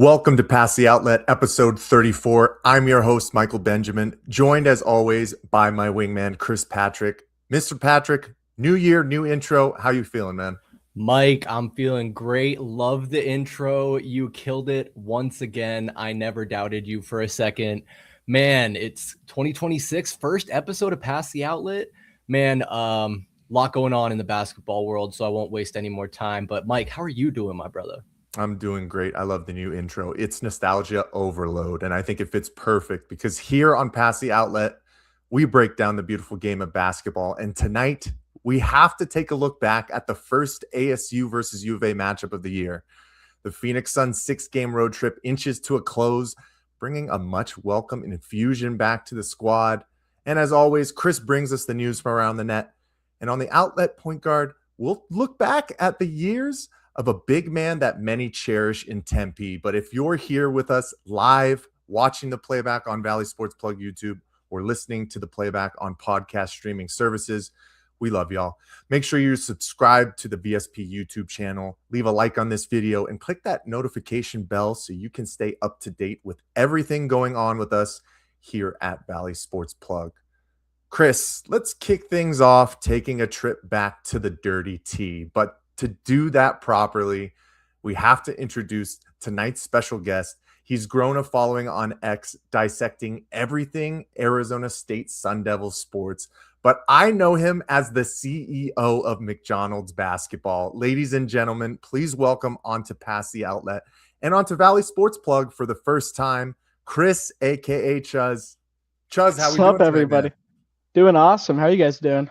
Welcome to Pass the Outlet, episode 34. I'm your host, Michael Benjamin, joined as always by my wingman, Chris Patrick. Mr. Patrick, new year, new intro. How you feeling, man? Mike, I'm feeling great. Love the intro. You killed it once again. I never doubted you for a second. Man, it's 2026, first episode of Pass the Outlet. Man, lot going on in the basketball world, so I won't waste any more time. But Mike, how are you doing, my brother? I'm doing great. I love the new intro. It's nostalgia overload, and I think it fits perfect because here on Pass the Outlet, we break down the beautiful game of basketball. And tonight, we have to take a look back at the first ASU versus UofA matchup of the year. The Phoenix Suns 6-game road trip inches to a close, bringing a much welcome infusion back to the squad. And as always, Chris brings us the news from around the net. And on the outlet point guard, we'll look back at the years of a big man that many cherish in Tempe. But if you're here with us live, watching the playback on Valley Sports Plug YouTube, or listening to the playback on podcast streaming services, we love y'all. Make sure you subscribe to the VSP YouTube channel, leave a like on this video, and click that notification bell so you can stay up to date with everything going on with us here at Valley Sports Plug. Chris, let's kick things off taking a trip back to the Dirty T. But to do that properly, we have to introduce tonight's special guest. He's grown a following on X, dissecting everything Arizona State Sun Devils sports, but I know him as the CEO of McDonald's basketball. Ladies and gentlemen, please welcome onto Pass the Outlet and onto Valley Sports Plug for the first time, Chris, aka Chuzz. Chuzz, how we doing? What's up, everybody? Man? Doing awesome. How are you guys doing?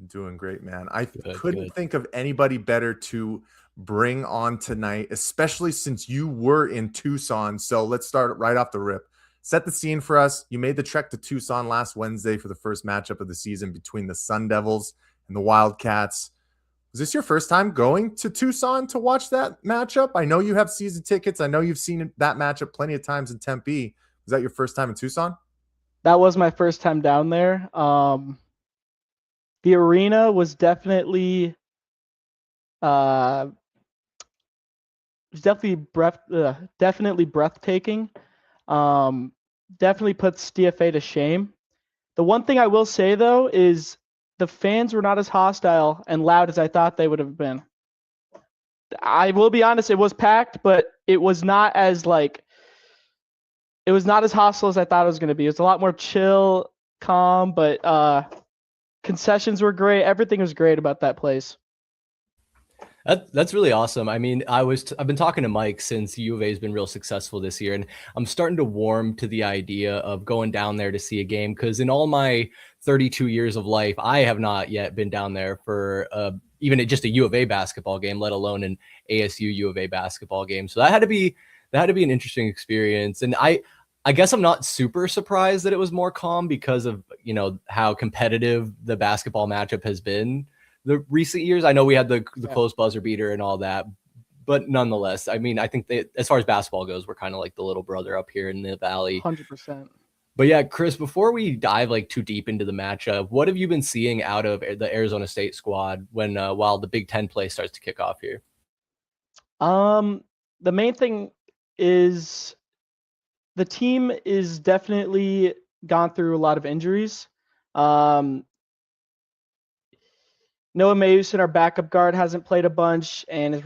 Doing great, man. I couldn't think of anybody better to bring on tonight, especially since you were in Tucson. So let's start right off the rip. Set the scene for us. You made the trek to Tucson last Wednesday for the first matchup of the season between the Sun Devils and the Wildcats. Was this your first time going to Tucson to watch that matchup? I know you have season tickets. I know you've seen that matchup plenty of times in Tempe. Was that your first time in Tucson? That was my first time down there. The arena was definitely definitely breathtaking. Definitely puts DFA to shame. The one thing I will say, though, is the fans were not as hostile and loud as I thought they would have been. I will be honest, it was packed, but it was not as hostile as I thought it was going to be. It was a lot more chill, calm, but concessions were great. Everything was great about that place. That's really awesome. I mean, I've been talking to Mike since UofA has been real successful this year, and I'm starting to warm to the idea of going down there to see a game, because in all my 32 years of life, I have not yet been down there for even just a UofA basketball game, let alone an ASU UofA basketball game. So that had to be an interesting experience. And I guess I'm not super surprised that it was more calm because of, how competitive the basketball matchup has been the recent years. I know we had the close buzzer beater and all that, but nonetheless, I mean, I think that as far as basketball goes, we're kind of like the little brother up here in the Valley. 100%. But yeah, Chris, before we dive too deep into the matchup, what have you been seeing out of the Arizona State squad while the Big Ten play starts to kick off here? The main thing is the team is definitely gone through a lot of injuries. Noah Mayusin, our backup guard, hasn't played a bunch and has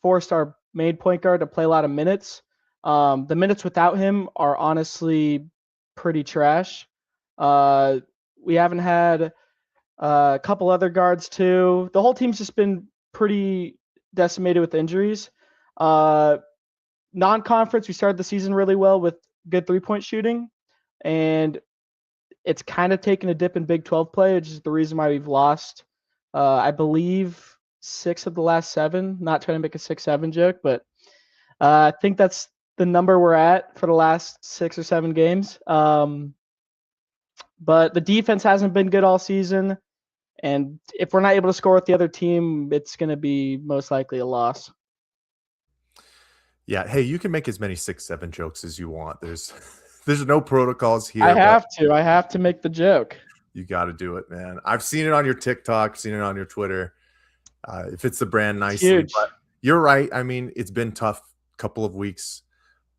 forced our main point guard to play a lot of minutes. The minutes without him are honestly pretty trash. We haven't had a couple other guards too. The whole team's just been pretty decimated with injuries. Non-conference, we started the season really well with good three-point shooting, and it's kind of taken a dip in Big 12 play, which is the reason why we've lost, I believe, 6 of the last 7. Not trying to make a 6-7 joke, but I think that's the number we're at for the last 6 or 7 games. But the defense hasn't been good all season, and if we're not able to score with the other team, it's going to be most likely a loss. Yeah. Hey, you can make as many 6-7 jokes as you want. There's no protocols here. I have to make the joke. You got to do it, man. I've seen it on your TikTok, seen it on your Twitter. It fits the brand nicely. Huge. But you're right. I mean, it's been tough couple of weeks,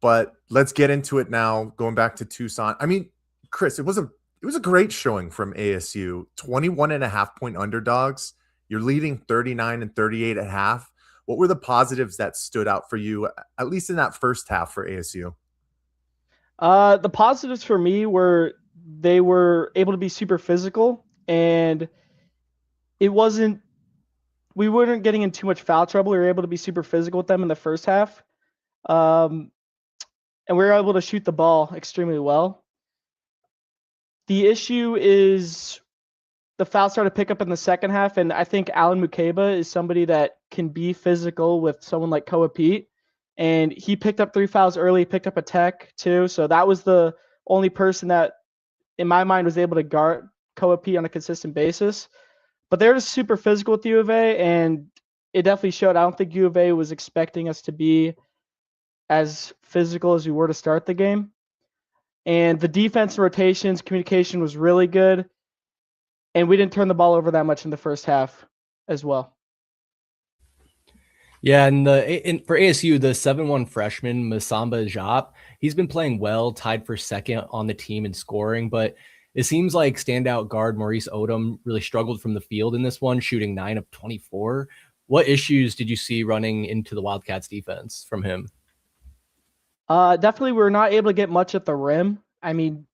but let's get into it now. Going back to Tucson. I mean, Chris, it was a great showing from ASU. 21.5-point underdogs. You're leading 39-38 at half. What were the positives that stood out for you, at least in that first half for ASU? The positives for me were they were able to be super physical, and we weren't getting in too much foul trouble. We were able to be super physical with them in the first half. And we were able to shoot the ball extremely well. The issue is the foul started to pick up in the second half, and I think Alan Mukeba is somebody that can be physical with someone like Koa Pete, and he picked up 3 fouls early, picked up a tech too, so that was the only person that, in my mind, was able to guard Koa Pete on a consistent basis. But they're just super physical with UofA, and it definitely showed. I don't think UofA was expecting us to be as physical as we were to start the game. And the defense rotations, communication was really good. And we didn't turn the ball over that much in the first half as well. Yeah, and for ASU, the 7-1 freshman, Masamba Jop, he's been playing well, tied for second on the team in scoring, but it seems like standout guard Maurice Odom really struggled from the field in this one, shooting 9 of 24. What issues did you see running into the Wildcats defense from him? Definitely, we were not able to get much at the rim. I mean,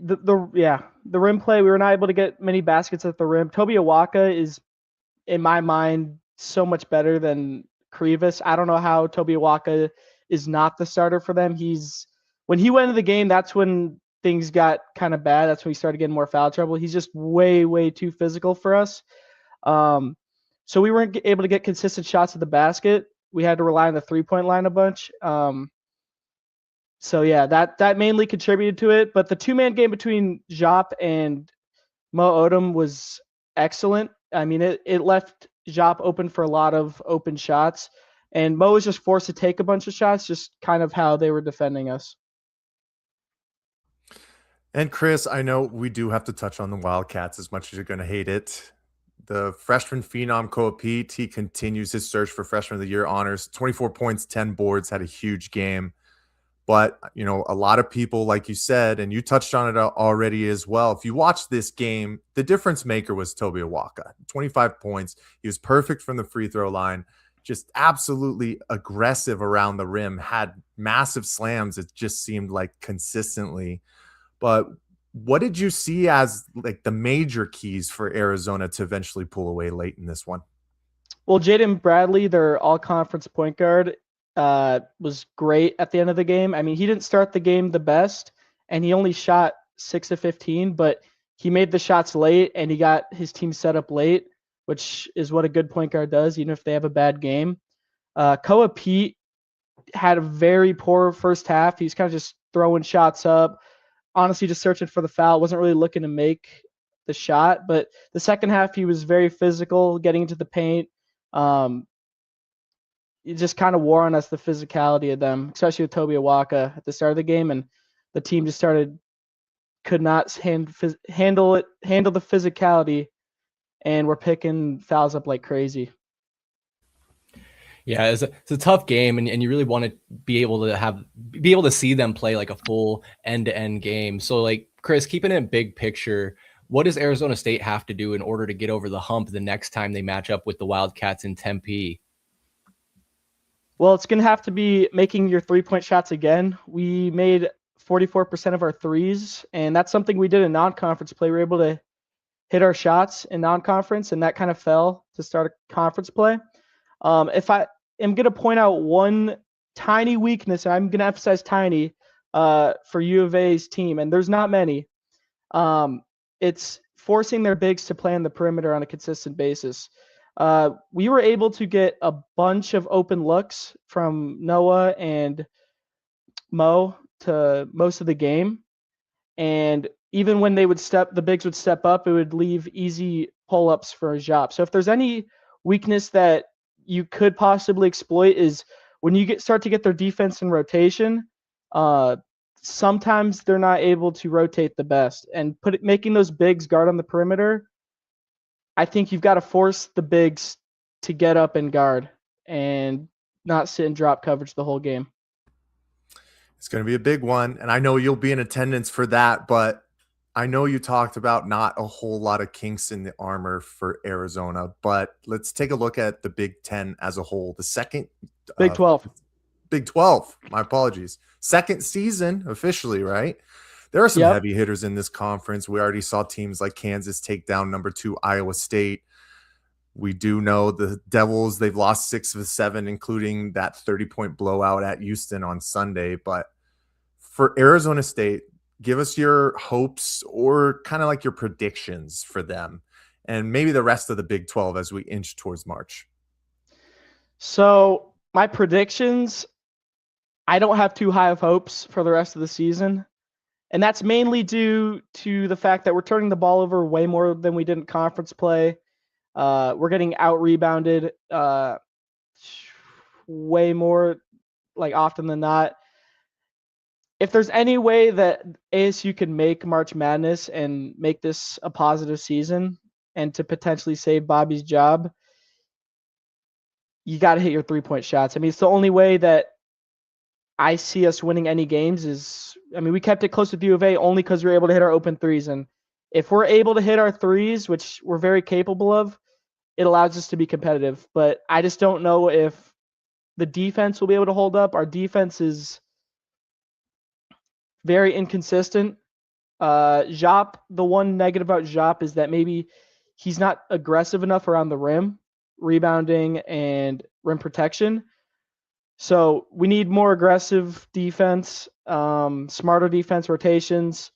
the rim play, we were not able to get many baskets at the rim. Toby Awaka is, in my mind, so much better than Krivas. I don't know how Toby Awaka is not the starter for them. When he went into the game, that's when things got kind of bad. That's when he started getting more foul trouble. He's just way, way too physical for us. So we weren't able to get consistent shots at the basket. We had to rely on the three-point line a bunch. So yeah, that mainly contributed to it. But the two-man game between Jop and Mo Odom was excellent. I mean, it left Jop open for a lot of open shots, and Mo was just forced to take a bunch of shots, just kind of how they were defending us. And Chris, I know we do have to touch on the Wildcats as much as you're going to hate it. The freshman phenom Koa Pete, he continues his search for freshman of the year honors. 24 points, 10 boards, had a huge game. But, you know, a lot of people, like you said, and you touched on it already as well. If you watch this game, the difference maker was Toby Awaka. 25 points. He was perfect from the free throw line. Just absolutely aggressive around the rim. Had massive slams. It just seemed like consistently. But what did you see as like the major keys for Arizona to eventually pull away late in this one? Well, Jaden Bradley, their all-conference point guard, was great at the end of the game. I mean, he didn't start the game the best, and he only shot 6 of 15, but he made the shots late, and he got his team set up late, which is what a good point guard does, even if they have a bad game. Koa Pete had a very poor first half. He's kind of just throwing shots up, honestly just searching for the foul. Wasn't really looking to make the shot, but the second half he was very physical, getting into the paint. It just kind of wore on us, the physicality of them, especially with Toby Awaka at the start of the game, and the team just could not handle the physicality, and we're picking fouls up like crazy. Yeah, it's a tough game, and you really want to be able to see them play like a full end-to-end game. So, like, Chris, keeping it big picture, what does Arizona State have to do in order to get over the hump the next time they match up with the Wildcats in Tempe? Well, it's going to have to be making your 3-point shots again. We made 44% of our threes, and that's something we did in non-conference play. We were able to hit our shots in non-conference, and that kind of fell to start a conference play. If I am going to point out one tiny weakness, and I'm going to emphasize tiny for U of A's team, and there's not many, it's forcing their bigs to play on the perimeter on a consistent basis. We were able to get a bunch of open looks from Noah and Mo to most of the game. And even when the bigs would step up, it would leave easy pull-ups for a job. So if there's any weakness that you could possibly exploit is when you start to get their defense in rotation, sometimes they're not able to rotate the best. And making those bigs guard on the perimeter, I think you've got to force the bigs to get up and guard and not sit in drop coverage the whole game. It's going to be a big one, and I know you'll be in attendance for that, but I know you talked about not a whole lot of kinks in the armor for Arizona, but let's take a look at the Big Ten as a whole. The second Big 12. Big 12, my apologies. Second season officially, right? There are some heavy hitters in this conference. We already saw teams like Kansas take down number 2 Iowa State. We do know the Devils, they've lost 6 of 7, including that 30-point blowout at Houston on Sunday. But for Arizona State, give us your hopes or kind of like your predictions for them and maybe the rest of the Big 12 as we inch towards March. So my predictions, I don't have too high of hopes for the rest of the season. And that's mainly due to the fact that we're turning the ball over way more than we did in conference play. We're getting out-rebounded way more, like often than not. If there's any way that ASU can make March Madness and make this a positive season and to potentially save Bobby's job, you got to hit your 3-point shots. I mean, it's the only way that I see us winning any games is, I mean, we kept it close with U of A only because we were able to hit our open threes. And if we're able to hit our threes, which we're very capable of, it allows us to be competitive. But I just don't know if the defense will be able to hold up. Our defense is very inconsistent. Jop, the one negative about Jop is that maybe he's not aggressive enough around the rim, rebounding and rim protection. So we need more aggressive defense, smarter defense rotations,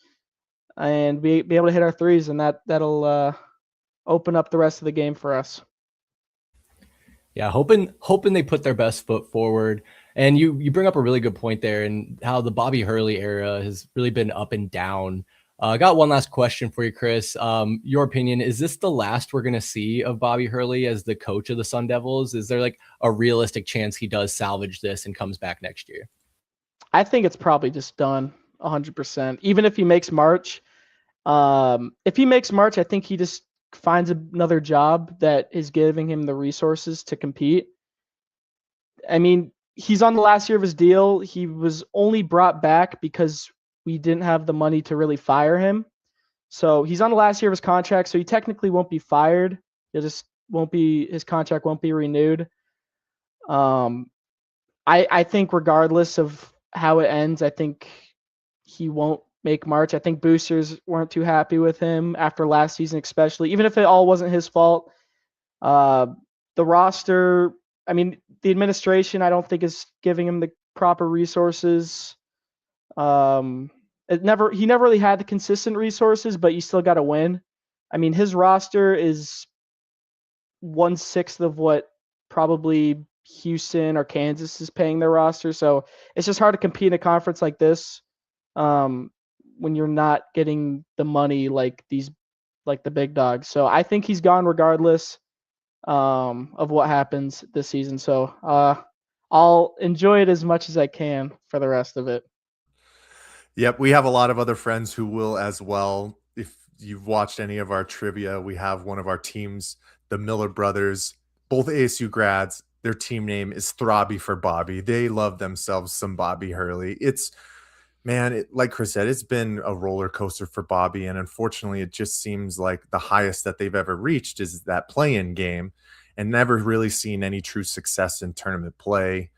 and be able to hit our threes, and that'll open up the rest of the game for us. Yeah, hoping they put their best foot forward. And you bring up a really good point there, and how the Bobby Hurley era has really been up and down. I got one last question for you, Chris. Your opinion, is this the last we're going to see of Bobby Hurley as the coach of the Sun Devils? Is there like a realistic chance he does salvage this and comes back next year? I think it's probably just done 100%. Even if he makes March, I think he just finds another job that is giving him the resources to compete. I mean, he's on the last year of his deal. He was only brought back because we didn't have the money to really fire him. So he's on the last year of his contract, so he technically won't be fired. His contract won't be renewed. I think regardless of how it ends, I think he won't make March. I think boosters weren't too happy with him after last season, especially, even if it all wasn't his fault. The roster, I mean, the administration, I don't think is giving him the proper resources. He never really had the consistent resources, but you still got to win. I mean, his roster is 1/6 of what probably Houston or Kansas is paying their roster. So it's just hard to compete in a conference like this when you're not getting the money like the big dogs. So I think he's gone regardless of what happens this season. So I'll enjoy it as much as I can for the rest of it. Yep, we have a lot of other friends who will as well. If you've watched any of our trivia, we have one of our teams, the Miller brothers, both ASU grads. Their team name is Throbby for Bobby. They love themselves some Bobby Hurley. Like Chris said, it's been a roller coaster for Bobby, and unfortunately, it just seems like the highest that they've ever reached is that play-in game, and never really seen any true success in tournament play.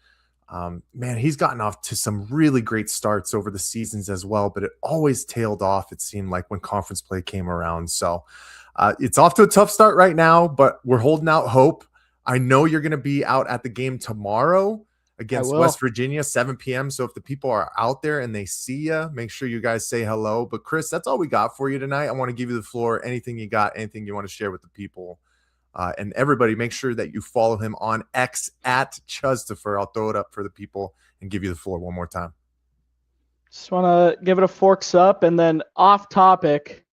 Man, he's gotten off to some really great starts over the seasons as well, but it always tailed off, it seemed like, when conference play came around. So it's off to a tough start right now, but we're holding out hope. I know you're going to be out at the game tomorrow against West Virginia, 7 p.m. So if the people are out there and they see you, make sure you guys say hello. But Chris, that's all we got for you tonight. I want to give you the floor. Anything you got, anything you want to share with the people. And everybody, make sure that you follow him on X at Chuzz. I'll throw it up for the people and give you the floor one more time. Just want to give it a forks up, and then off topic.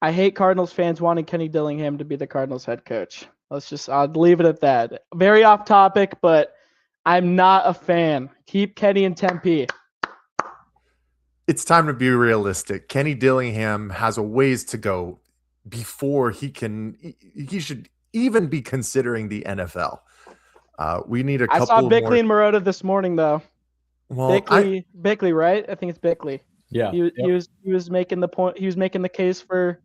I hate Cardinals fans wanting Kenny Dillingham to be the Cardinals head coach. I'll leave it at that. Very off topic, but I'm not a fan. Keep Kenny in Tempe. It's time to be realistic. Kenny Dillingham has a ways to go before he should even be considering the NFL. We need a couple. I saw Bickley and Marotta this morning, though. Well, Bickley, right? I think it's Bickley. Yeah, he was making the point. He was making the case for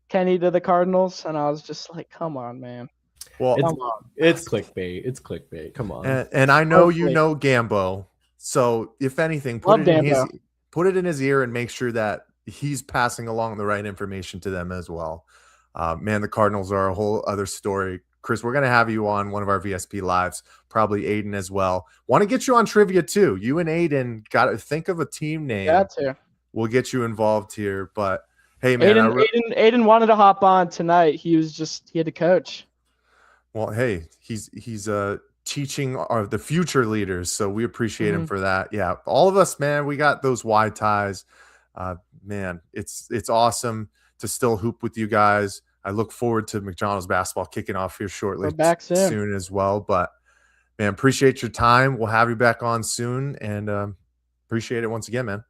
Kenny to the Cardinals, and I was just like, "Come on, man." Well, it's clickbait. It's clickbait. Come on. And I know you know Gambo, so if anything, put it in his ear and make sure that he's passing along the right information to them as well. Man, the Cardinals are a whole other story. Chris, we're going to have you on one of our VSP lives, probably Aiden as well. Want to get you on trivia too. You and Aiden got to think of a team name. Got to. We'll get you involved here. But hey, man, Aiden wanted to hop on tonight. He had to coach. Well, hey, he's teaching the future leaders, so we appreciate him for that. Yeah, all of us, man, we got those wide ties. Man, it's awesome to still hoop with you guys. I look forward to McDonald's basketball kicking off here shortly. We're back soon as well. But man, appreciate your time. We'll have you back on soon, and appreciate it once again, man.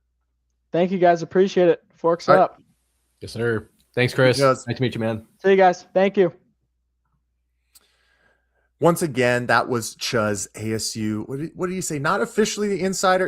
Thank you, guys. Appreciate it. Forks up. Right. Yes, sir. Thanks, Chris. Nice to meet you, man. See you guys. Thank you. Once again, that was Chuzz, ASU. What did you say? Not officially the insider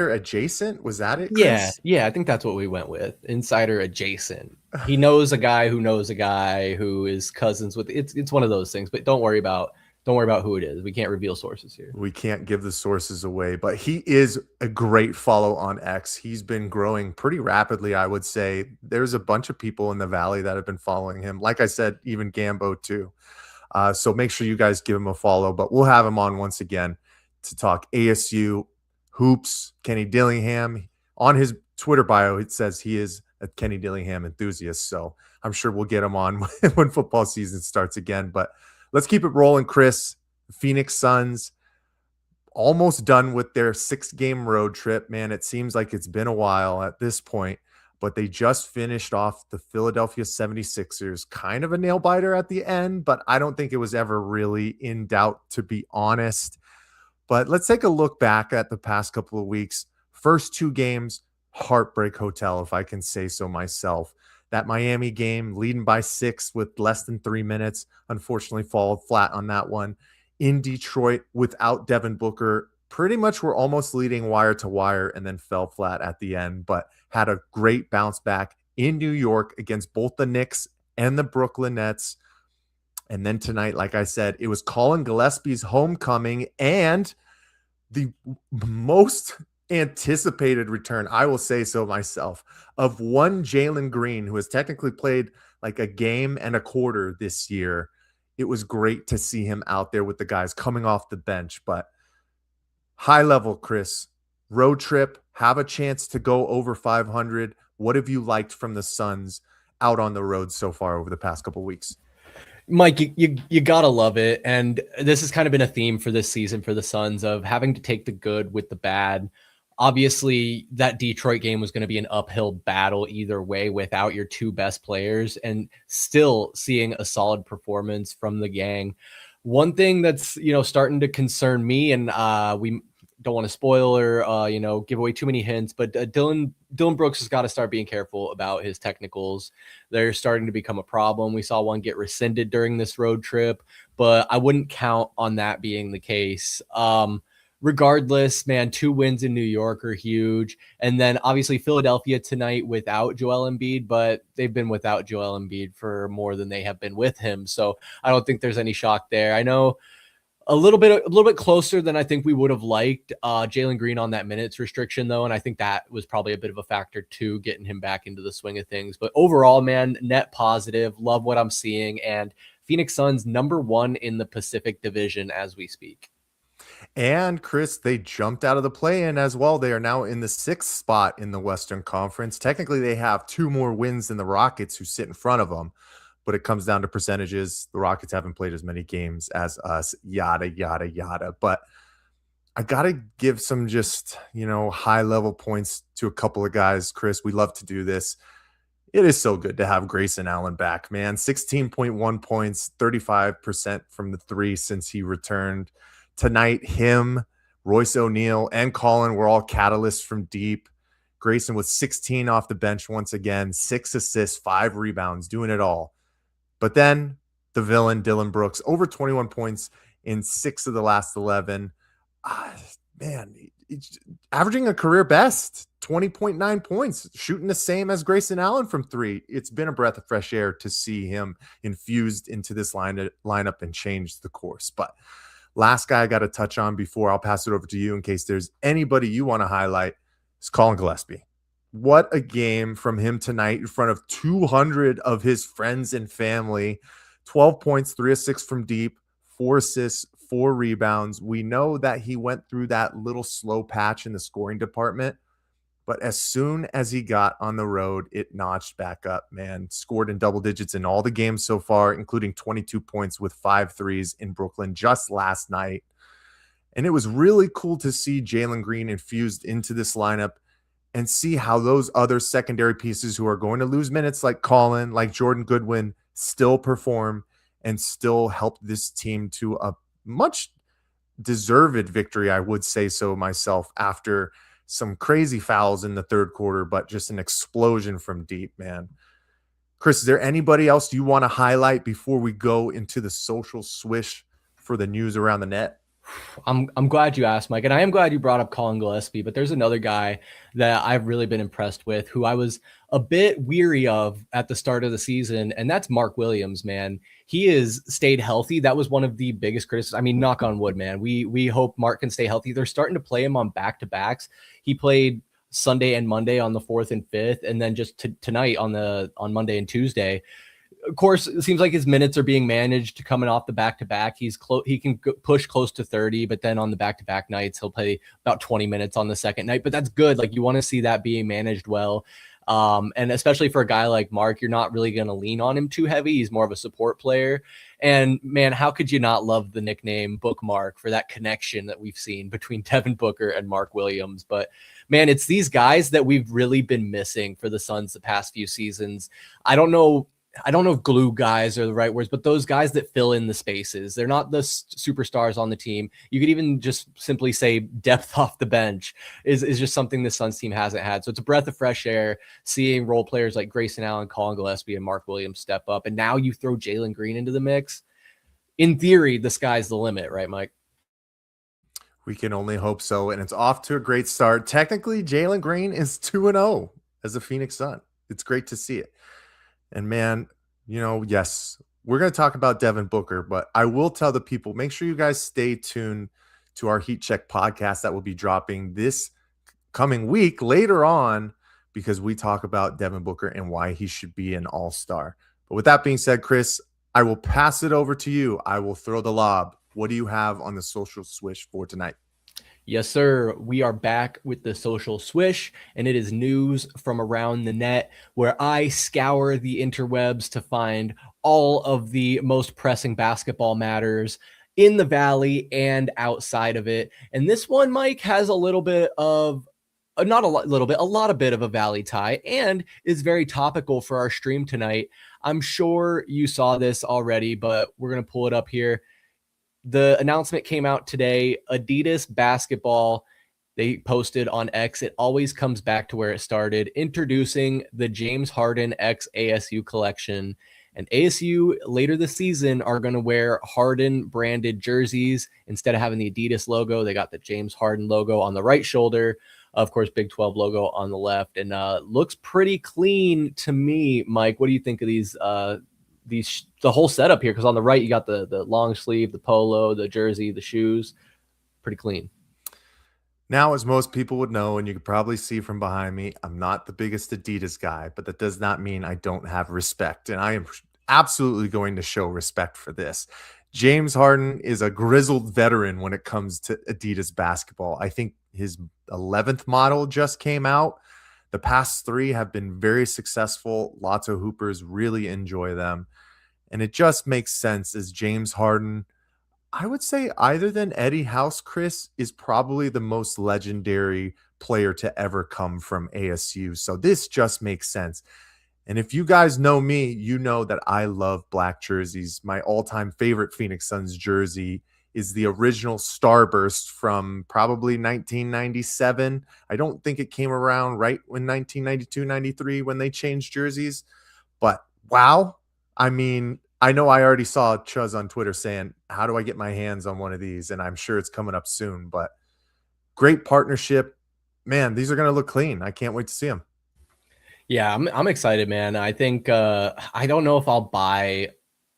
adjacent? Was that it, Chris? Yeah, I think that's what we went with. Insider adjacent. He knows a guy who knows a guy who is cousins with. It's one of those things. But don't worry about who it is. We can't reveal sources here. We can't give the sources away. But he is a great follow on X. He's been growing pretty rapidly, I would say. There's a bunch of people in the Valley that have been following him. Like I said, even Gambo too. So make sure you guys give him a follow, but we'll have him on once again to talk ASU hoops. Kenny Dillingham, on his Twitter bio, it says he is a Kenny Dillingham enthusiast. So I'm sure we'll get him on when football season starts again, but let's keep it rolling. Chris, Phoenix Suns almost done with their 6-game road trip. Man, it seems like it's been a while at this point. But they just finished off the Philadelphia 76ers. Kind of a nail biter at the end, but I don't think it was ever really in doubt, to be honest. But let's take a look back at the past couple of weeks. First 2 games, heartbreak hotel, if I can say so myself. That Miami game, leading by 6 with less than 3 minutes, unfortunately followed flat on that one. In Detroit, without Devin Booker, pretty much were almost leading wire to wire and then fell flat at the end, but had a great bounce back in New York against both the Knicks and the Brooklyn Nets. And then tonight, like I said, it was Colin Gillespie's homecoming and the most anticipated return, I will say so myself, of one Jalen Green, who has technically played like a game and a quarter this year. It was great to see him out there with the guys coming off the bench, but high level, Chris, road trip, have a chance to go over 500. What have you liked from the Suns out on the road so far over the past couple of weeks? Mike, you gotta love it. And this has kind of been a theme for this season for the Suns of having to take the good with the bad. Obviously, that Detroit game was going to be an uphill battle either way without your 2 best players, and still seeing a solid performance from the gang. One thing that's, starting to concern me, and we don't want to spoil or, give away too many hints, but Dylan Brooks has got to start being careful about his technicals. They're starting to become a problem. We saw one get rescinded during this road trip, but I wouldn't count on that being the case. Regardless, man, 2 wins in New York are huge. And then obviously Philadelphia tonight without Joel Embiid, but they've been without Joel Embiid for more than they have been with him. So I don't think there's any shock there. I know A little bit closer than I think we would have liked. Jalen Green on that minutes restriction, though, and I think that was probably a bit of a factor too, getting him back into the swing of things. But overall, man, net positive. Love what I'm seeing, and Phoenix Suns #1 in the Pacific Division as we speak. And Chris, they jumped out of the play-in as well. They are now in the 6th spot in the Western Conference. Technically, they have 2 more wins than the Rockets, who sit in front of them. But it comes down to percentages. The Rockets haven't played as many games as us, yada, yada, yada. But I got to give some just, high-level points to a couple of guys. Chris, we love to do this. It is so good to have Grayson Allen back, man. 16.1 points, 35% from the 3 since he returned. Tonight, him, Royce O'Neal, and Colin were all catalysts from deep. Grayson with 16 off the bench once again, 6 assists, 5 rebounds, doing it all. But then the villain, Dylan Brooks, over 21 points in 6 of the last 11. Man, averaging a career best, 20.9 points, shooting the same as Grayson Allen from 3. It's been a breath of fresh air to see him infused into this lineup and change the course. But last guy I got to touch on before I'll pass it over to you in case there's anybody you want to highlight is Colin Gillespie. What a game from him tonight in front of 200 of his friends and family. 12 points, 3 of 6 from deep, 4 assists, 4 rebounds. We know that he went through that little slow patch in the scoring department, but as soon as he got on the road, it notched back up, man. Scored in double digits in all the games so far, including 22 points with 5 threes in Brooklyn just last night. And it was really cool to see Jalen Green infused into this lineup and see how those other secondary pieces who are going to lose minutes like Colin, like Jordan Goodwin, still perform and still help this team to a much deserved victory, I would say so myself, after some crazy fouls in the third quarter, but just an explosion from deep, man. Chris, is there anybody else you want to highlight before we go into the social swish for the news around the net? I'm glad you asked, Mike, and I am glad you brought up Colin Gillespie, but there's another guy that I've really been impressed with, who I was a bit weary of at the start of the season, and that's Mark Williams, man. He has stayed healthy. That was one of the biggest criticisms. I mean, knock on wood, man. We hope Mark can stay healthy. They're starting to play him on back-to-backs. He played Sunday and Monday on the 4th and 5th, and then just tonight on Monday and Tuesday. Of course, it seems like his minutes are being managed coming off the back-to-back. He can push close to 30, but then on the back-to-back nights, he'll play about 20 minutes on the second night. But that's good. Like, you want to see that being managed well. And especially for a guy like Mark, you're not really going to lean on him too heavy. He's more of a support player. And man, how could you not love the nickname Bookmark for that connection that we've seen between Devin Booker and Mark Williams? But man, it's these guys that we've really been missing for the Suns the past few seasons. I don't know if glue guys are the right words, but those guys that fill in the spaces. They're not the superstars on the team. You could even just simply say depth off the bench is just something the Suns team hasn't had. So it's a breath of fresh air seeing role players like Grayson Allen, Colin Gillespie, and Mark Williams step up. And now you throw Jalen Green into the mix. In theory, the sky's the limit, right, Mike? We can only hope so. And it's off to a great start. Technically, Jalen Green is 2-0 as a Phoenix Sun. It's great to see it. And man, yes, we're going to talk about Devin Booker, but I will tell the people, make sure you guys stay tuned to our Heat Check podcast that will be dropping this coming week later on, because we talk about Devin Booker and why he should be an all-star. But with that being said, Chris, I will pass it over to you. I will throw the lob. What do you have on the social swish for tonight? Yes, sir. We are back with the social swish, and it is news from around the net, where I scour the interwebs to find all of the most pressing basketball matters in the Valley and outside of it. And this one, Mike, has a little bit of a lot of bit of a Valley tie, and is very topical for our stream tonight. I'm sure you saw this already, but we're going to pull it up here. The announcement came out today. Adidas basketball, they posted on X. It always comes back to where it started, introducing the James Harden X ASU collection. And ASU later this season are going to wear Harden branded jerseys. Instead of having the Adidas logo, they got the James Harden logo on the right shoulder. Of course, Big 12 logo on the left. And looks pretty clean to me, Mike. What do you think of these the whole setup here, because on the right you got the long sleeve, the polo, the jersey, the shoes, pretty clean. Now, as most people would know, and you could probably see from behind me, I'm not the biggest Adidas guy, but that does not mean I don't have respect. And I am absolutely going to show respect for this. James Harden is a grizzled veteran when it comes to Adidas basketball. I think his 11th model just came out. The past 3 have been very successful. Lots of hoopers really enjoy them. And it just makes sense as James Harden, I would say either than Eddie House, Chris, is probably the most legendary player to ever come from ASU. So this just makes sense. And if you guys know me, you know that I love black jerseys. My all-time favorite Phoenix Suns jersey is the original Starburst from probably 1997. I don't think it came around right when 1992-93 when they changed jerseys. But wow, I mean, I know I already saw Chuzz on Twitter saying, how do I get my hands on one of these? And I'm sure it's coming up soon, but great partnership. Man, these are going to look clean. I can't wait to see them. Yeah, I'm excited, man. I think I don't know if I'll buy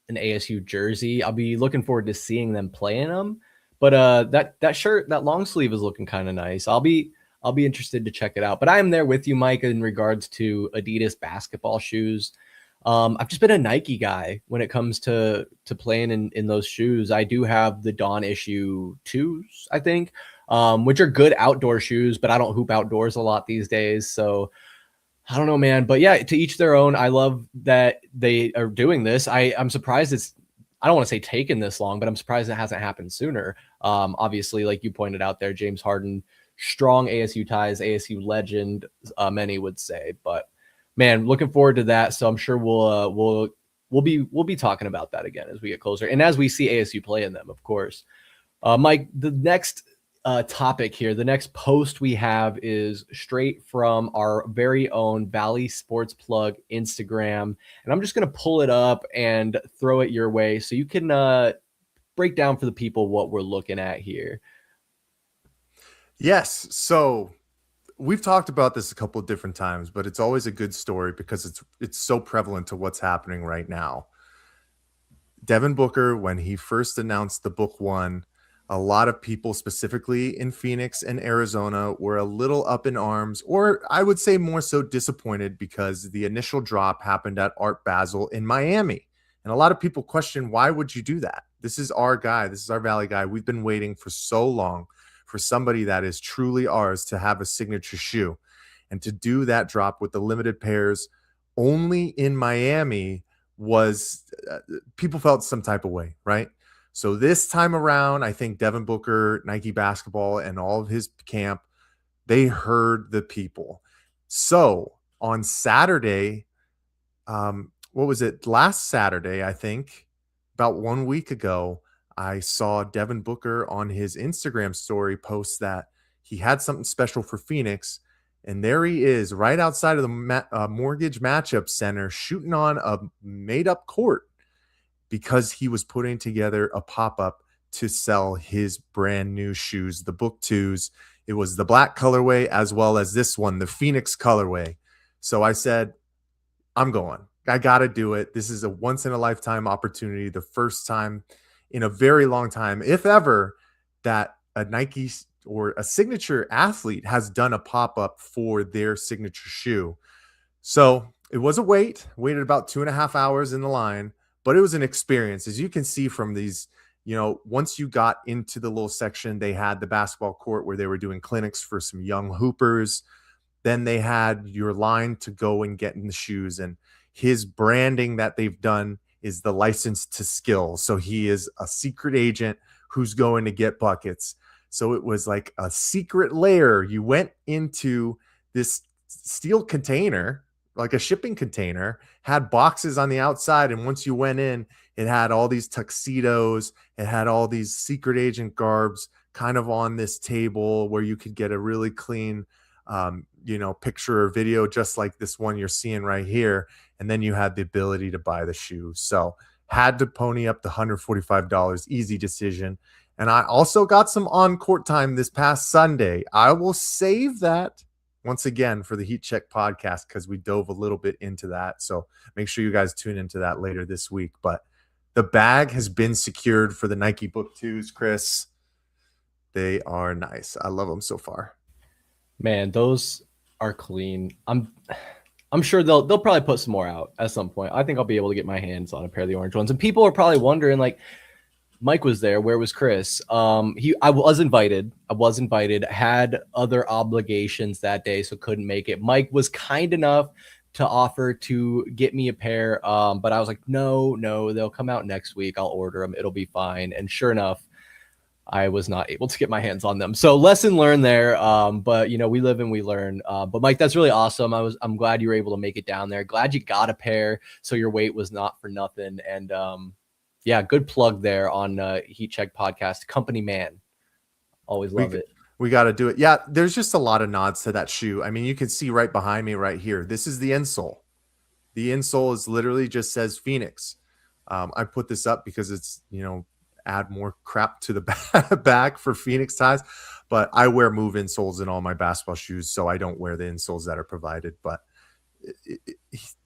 an ASU jersey. I'll be looking forward to seeing them playing them. But that shirt, that long sleeve is looking kind of nice. I'll be interested to check it out. But I am there with you, Mike, in regards to Adidas basketball shoes. I've just been a Nike guy when it comes to playing in those shoes. I do have the Dawn issue 2s, I think, which are good outdoor shoes, but I don't hoop outdoors a lot these days. So I don't know, man. But yeah, to each their own. I love that they are doing this. I'm surprised I don't want to say taken this long, but I'm surprised it hasn't happened sooner. Obviously, like you pointed out there, James Harden, strong ASU ties, ASU legend, many would say, but man, looking forward to that. So I'm sure we'll be talking about that again as we get closer and as we see ASU play in them, of course. Mike, the next topic here, the next post we have is straight from our very own Valley Sports Plug Instagram, and I'm just going to pull it up and throw it your way so you can break down for the people what we're looking at here. Yes. So we've talked about this a couple of different times, but it's always a good story because it's so prevalent to what's happening right now. Devin Booker, when he first announced the book 1, a lot of people, specifically in Phoenix and Arizona, were a little up in arms, or I would say more so disappointed, because the initial drop happened at Art Basel in Miami. And a lot of people question, why would you do that? This is our guy. This is our Valley guy. We've been waiting for so long for somebody that is truly ours to have a signature shoe, and to do that drop with the limited pairs only in Miami was people felt some type of way, right? So this time around, I think Devin Booker, Nike Basketball, and all of his camp, they heard the people. So on Saturday, what was it? Last Saturday, I think, about 1 week ago, I saw Devin Booker on his Instagram story post that he had something special for Phoenix. And there he is right outside of the Mortgage Matchup Center shooting on a made-up court because he was putting together a pop-up to sell his brand new shoes, the Book 2s. It was the black colorway as well as this one, the Phoenix colorway. So I said, I'm going. I got to do it. This is a once-in-a-lifetime opportunity, the first time in a very long time, if ever, that a Nike or a signature athlete has done a pop-up for their signature shoe. So it was a waited about 2.5 hours in the line, but it was an experience. As you can see from these, once you got into the little section, they had the basketball court where they were doing clinics for some young hoopers. Then they had your line to go and get in the shoes, and his branding that they've done is the license to skill. So he is a secret agent who's going to get buckets. So it was like a secret layer. You went into this steel container, like a shipping container, had boxes on the outside. And once you went in, it had all these tuxedos. It had all these secret agent garbs kind of on this table where you could get a really clean, picture or video, just like this one you're seeing right here. And then you had the ability to buy the shoe. So had to pony up the $145, easy decision. And I also got some on-court time this past Sunday. I will save that once again for the Heat Check podcast because we dove a little bit into that. So make sure you guys tune into that later this week. But the bag has been secured for the Nike Book 2s, Chris. They are nice. I love them so far. Man, those are clean. I'm sure they'll probably put some more out at some point. I think I'll be able to get my hands on a pair of the orange ones. And people are probably wondering, like, Mike was there. Where was Chris? I was invited. Had other obligations that day, so couldn't make it. Mike was kind enough to offer to get me a pair, but I was like, no, they'll come out next week. I'll order them. It'll be fine. And sure enough, I was not able to get my hands on them. So lesson learned there. But we live and we learn. But Mike, that's really awesome. I'm glad you were able to make it down there. Glad you got a pair, so your wait was not for nothing. And yeah, good plug there on Heat Check podcast. Company man, always love it. We got to do it. Yeah, there's just a lot of nods to that shoe. I mean, you can see right behind me right here. This is the insole. The insole is literally just says Phoenix. I put this up because it's add more crap to the back for Phoenix ties, but I wear move insoles in all my basketball shoes, so I don't wear the insoles that are provided. But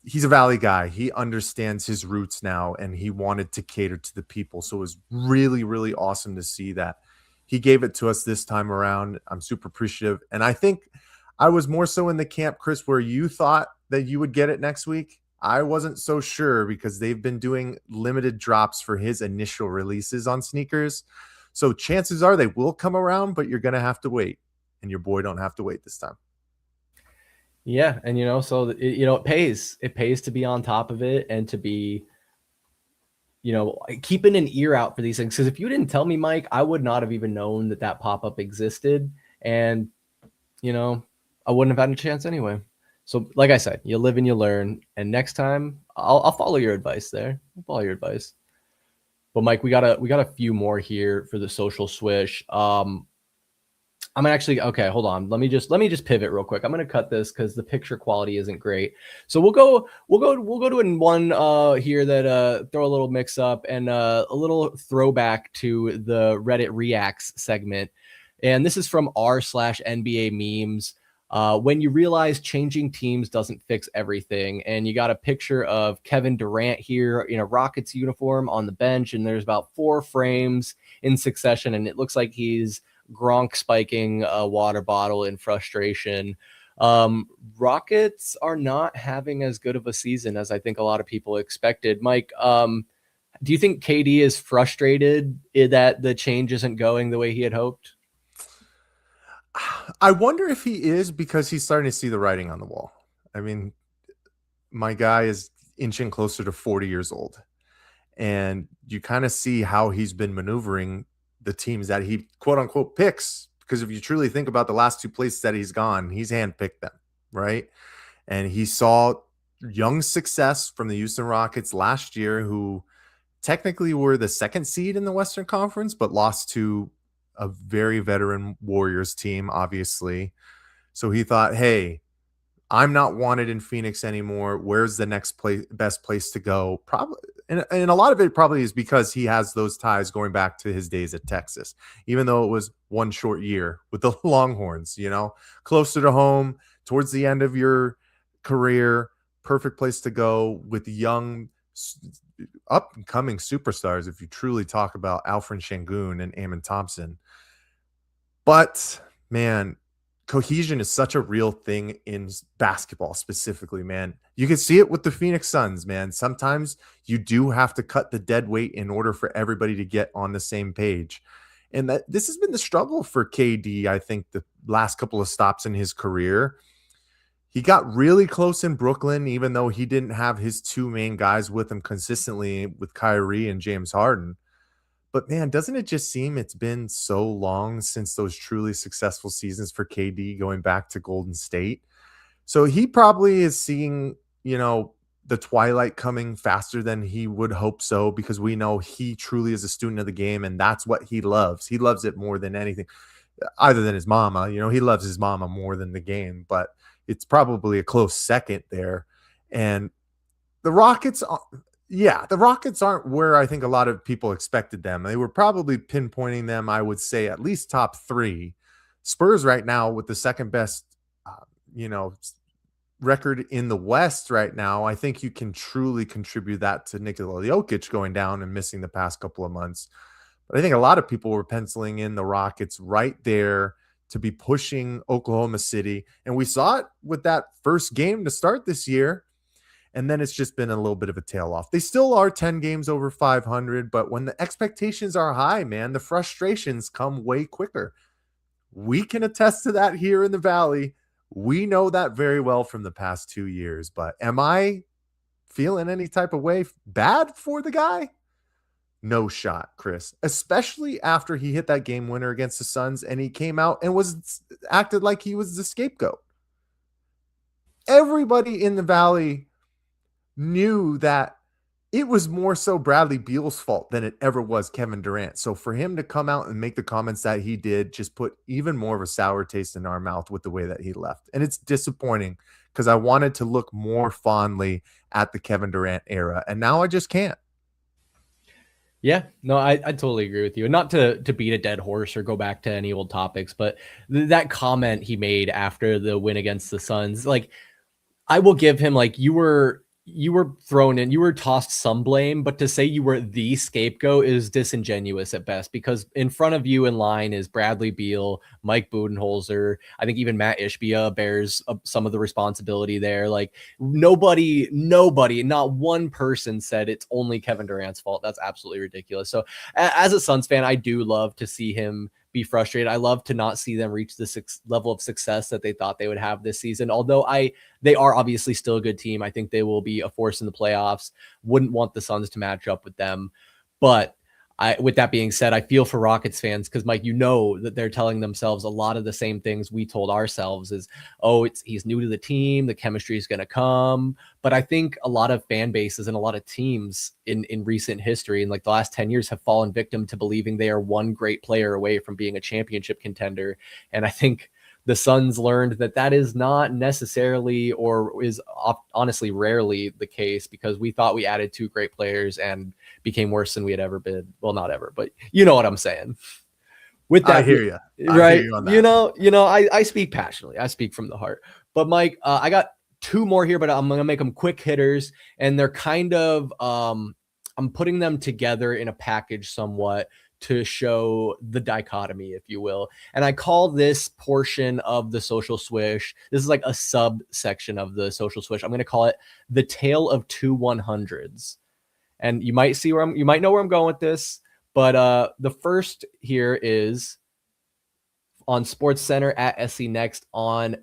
he's a Valley guy. He understands his roots now, and he wanted to cater to the people. So it was really, really awesome to see that he gave it to us this time around. I'm super appreciative, and I think I was more so in the camp, Chris, where you thought that you would get it next week. I wasn't so sure because they've been doing limited drops for his initial releases on sneakers. So chances are they will come around, but you're going to have to wait. And your boy don't have to wait this time. Yeah. And, so, it pays. It pays to be on top of it and to be, keeping an ear out for these things. Because if you didn't tell me, Mike, I would not have even known that pop-up existed. And, I wouldn't have had a chance anyway. So, like I said, you live and you learn. And next time, I'll follow your advice there. I'll follow your advice. But Mike, we got a few more here for the social swish. I'm actually okay. Hold on. Let me just pivot real quick. I'm gonna cut this because the picture quality isn't great. So we'll go to one here that throw a little mix up and a little throwback to the Reddit Reacts segment. And this is from r/NBA memes. When you realize changing teams doesn't fix everything, and you got a picture of Kevin Durant here in a Rockets uniform on the bench, and there's about 4 frames in succession, and it looks like he's Gronk spiking a water bottle in frustration. Rockets are not having as good of a season as I think a lot of people expected. Mike, do you think KD is frustrated that the change isn't going the way he had hoped? I wonder if he is because he's starting to see the writing on the wall. I mean, my guy is inching closer to 40 years old, and you kind of see how he's been maneuvering the teams that he quote unquote picks. Because if you truly think about the last 2 places that he's gone, he's handpicked them, right? And he saw young success from the Houston Rockets last year, who technically were the 2nd seed in the Western Conference, but lost to a very veteran Warriors team, obviously. So he thought, hey, I'm not wanted in Phoenix anymore. Where's the next best place to go? Probably, and a lot of it probably is because he has those ties going back to his days at Texas, even though it was one short year with the Longhorns, closer to home towards the end of your career, perfect place to go with young up-and-coming superstars, if you truly talk about Alfred Şengün and Amen Thompson. But, man, cohesion is such a real thing in basketball specifically, man. You can see it with the Phoenix Suns, man. Sometimes you do have to cut the dead weight in order for everybody to get on the same page. And this has been the struggle for KD, I think, the last couple of stops in his career. He got really close in Brooklyn, even though he didn't have his 2 main guys with him consistently with Kyrie and James Harden. But, man, doesn't it just seem it's been so long since those truly successful seasons for KD going back to Golden State? So he probably is seeing, the twilight coming faster than he would hope so, because we know he truly is a student of the game, and that's what he loves. He loves it more than anything, other than his mama. He loves his mama more than the game, but it's probably a close second there. And the Rockets, the Rockets aren't where I think a lot of people expected them. They were probably pinpointing them, I would say, at least top 3. Spurs right now with the second best record in the West right now, I think you can truly contribute that to Nikola Jokic going down and missing the past couple of months. But I think a lot of people were penciling in the Rockets right there to be pushing Oklahoma City. And we saw it with that first game to start this year. And then it's just been a little bit of a tail off. They still are 10 games over 500, but when the expectations are high, man, the frustrations come way quicker. We can attest to that here in the Valley. We know that very well from the past 2 years, but am I feeling any type of way bad for the guy? No shot, Chris, especially after he hit that game winner against the Suns and he came out and acted like he was the scapegoat. Everybody in the Valley knew that it was more so Bradley Beal's fault than it ever was Kevin Durant. So for him to come out and make the comments that he did just put even more of a sour taste in our mouth with the way that he left. And it's disappointing because I wanted to look more fondly at the Kevin Durant era, and now I just can't. Yeah, no, I totally agree with you. And not to beat a dead horse or go back to any old topics, but that comment he made after the win against the Suns, like, I will give him, like, you were thrown in, you were tossed some blame, but to say you were the scapegoat is disingenuous at best, because in front of you in line is Bradley Beal, Mike Budenholzer. I think even Matt Ishbia bears some of the responsibility there. Like, nobody, not one person said it's only Kevin Durant's fault. That's absolutely ridiculous. So as a Suns fan, I do love to see him be frustrated. I love to not see them reach the level of success that they thought they would have this season. Although they are obviously still a good team. I think they will be a force in the playoffs. Wouldn't want the Suns to match up with them. But with that being said, I feel for Rockets fans because, Mike, you know that they're telling themselves a lot of the same things we told ourselves is, he's new to the team, the chemistry is going to come. But I think a lot of fan bases and a lot of teams in recent history, in like the last 10 years, have fallen victim to believing they are one great player away from being a championship contender. And I think the Suns learned that is not necessarily, or is honestly rarely, the case, because we thought we added two great players and became worse than we had ever been. Well, not ever, but you know what I'm saying. With that, I hear you. Right? I speak passionately. I speak from the heart. But Mike, I got two more here, but I'm gonna make them quick hitters, and they're kind of I'm putting them together in a package somewhat to show the dichotomy, if you will. And I call this portion of the social swish, this is like a subsection of the social swish, I'm going to call it the tale of two 100s. And you might know where I'm going with this, but the first here is on Sports Center at SC Next on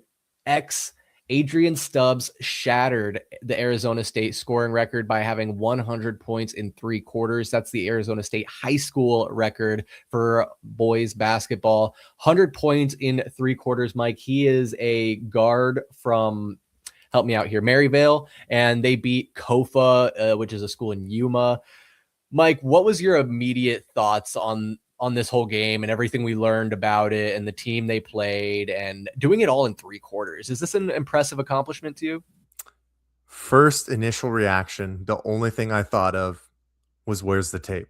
X. Adrian Stubbs shattered the Arizona State scoring record by having 100 points in 3 quarters. That's the Arizona State high school record for boys basketball. 100 points in 3 quarters, Mike. He is a guard from, help me out here, Maryvale, and they beat Kofa, which is a school in Yuma. Mike, what was your immediate thoughts on this whole game and everything we learned about it and the team they played and doing it all in 3 quarters? Is this an impressive accomplishment to you? First initial reaction, the only thing I thought of was, where's the tape?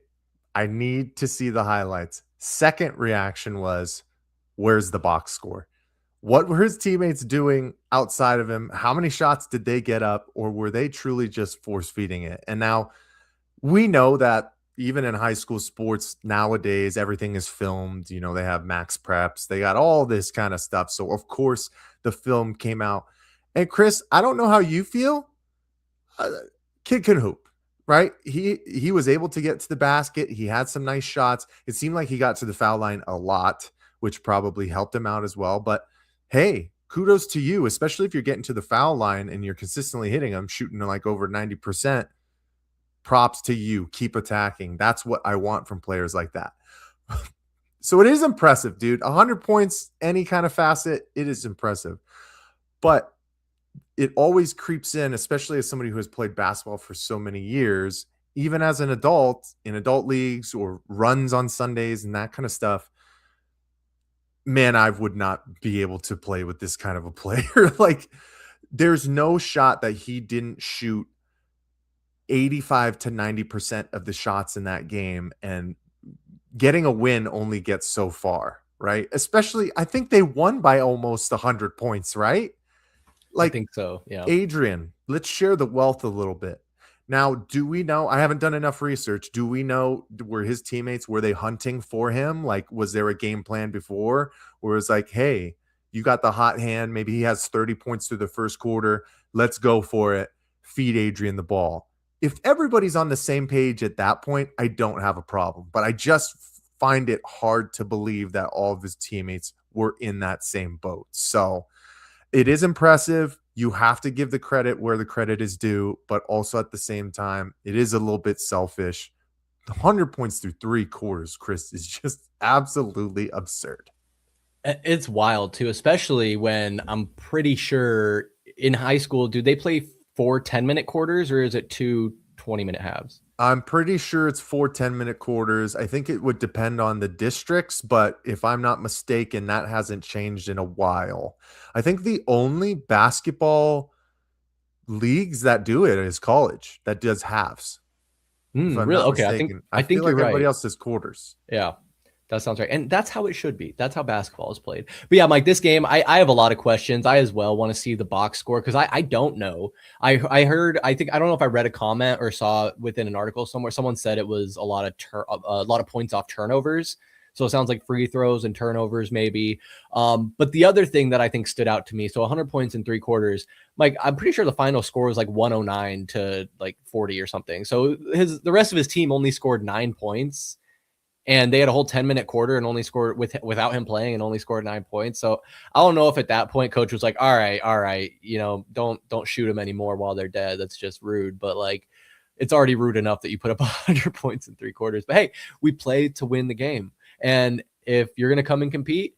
I need to see the highlights. Second reaction was, where's the box score? What were his teammates doing outside of him? How many shots did they get up, or were they truly just force feeding it? And now we know that even in high school sports nowadays, everything is filmed. You know, they have max preps. They got all this kind of stuff. So, of course, the film came out. And, Chris, I don't know how you feel. Kid can hoop, right? He was able to get to the basket. He had some nice shots. It seemed like he got to the foul line a lot, which probably helped him out as well. But, hey, kudos to you, especially if you're getting to the foul line and you're consistently hitting them, shooting like over 90%. Props to you. Keep attacking. That's what I want from players like that. So it is impressive, dude. 100 points, any kind of facet, it is impressive. But it always creeps in, especially as somebody who has played basketball for so many years, even as an adult in adult leagues or runs on Sundays and that kind of stuff. Man, I would not be able to play with this kind of a player. Like, there's no shot that he didn't shoot 85 to 90% of the shots in that game, and getting a win only gets so far, right? Especially, I think they won by almost 100 points, right? I Like, think so. Yeah. Adrian, let's share the wealth a little bit. Now, do we know? I haven't done enough research. Do we know, were his teammates, were they hunting for him? Like, was there a game plan before? Or was like, hey, you got the hot hand. Maybe he has 30 points through the first quarter. Let's go for it. Feed Adrian the ball. If everybody's on the same page at that point, I don't have a problem. But I just find it hard to believe that all of his teammates were in that same boat. So it is impressive. You have to give the credit where the credit is due, but also at the same time, it is a little bit selfish. 100 points through 3 quarters, Chris, is just absolutely absurd. It's wild too, especially when I'm pretty sure in high school, do they play 4 10-minute quarters or is it 2 20-minute halves? I'm pretty sure it's 4 10-minute quarters. I think it would depend on the districts, but if I'm not mistaken, that hasn't changed in a while. I think the only basketball leagues that do it is college that does halves. If I'm Really? not Okay, mistaken, I I feel think you're like everybody right. else does quarters. Yeah. That sounds right. And that's how it should be. That's how basketball is played. But yeah, Mike, this game, I have a lot of questions. I as well want to see the box score because I don't know. I heard, I think, I don't know if I read a comment or saw within an article somewhere, someone said it was a lot of points off turnovers. So it sounds like free throws and turnovers maybe. But the other thing that I think stood out to me, so 100 points in 3 quarters, Mike, I'm pretty sure the final score was like 109 to like 40 or something. So the rest of his team only scored 9 points and they had a whole 10-minute quarter and only scored without him playing and only scored 9 points. So I don't know if at that point coach was like, all right, don't shoot them anymore while they're dead. That's just rude. But like, it's already rude enough that you put up 100 points in 3 quarters. But hey, we played to win the game. And if you're going to come and compete,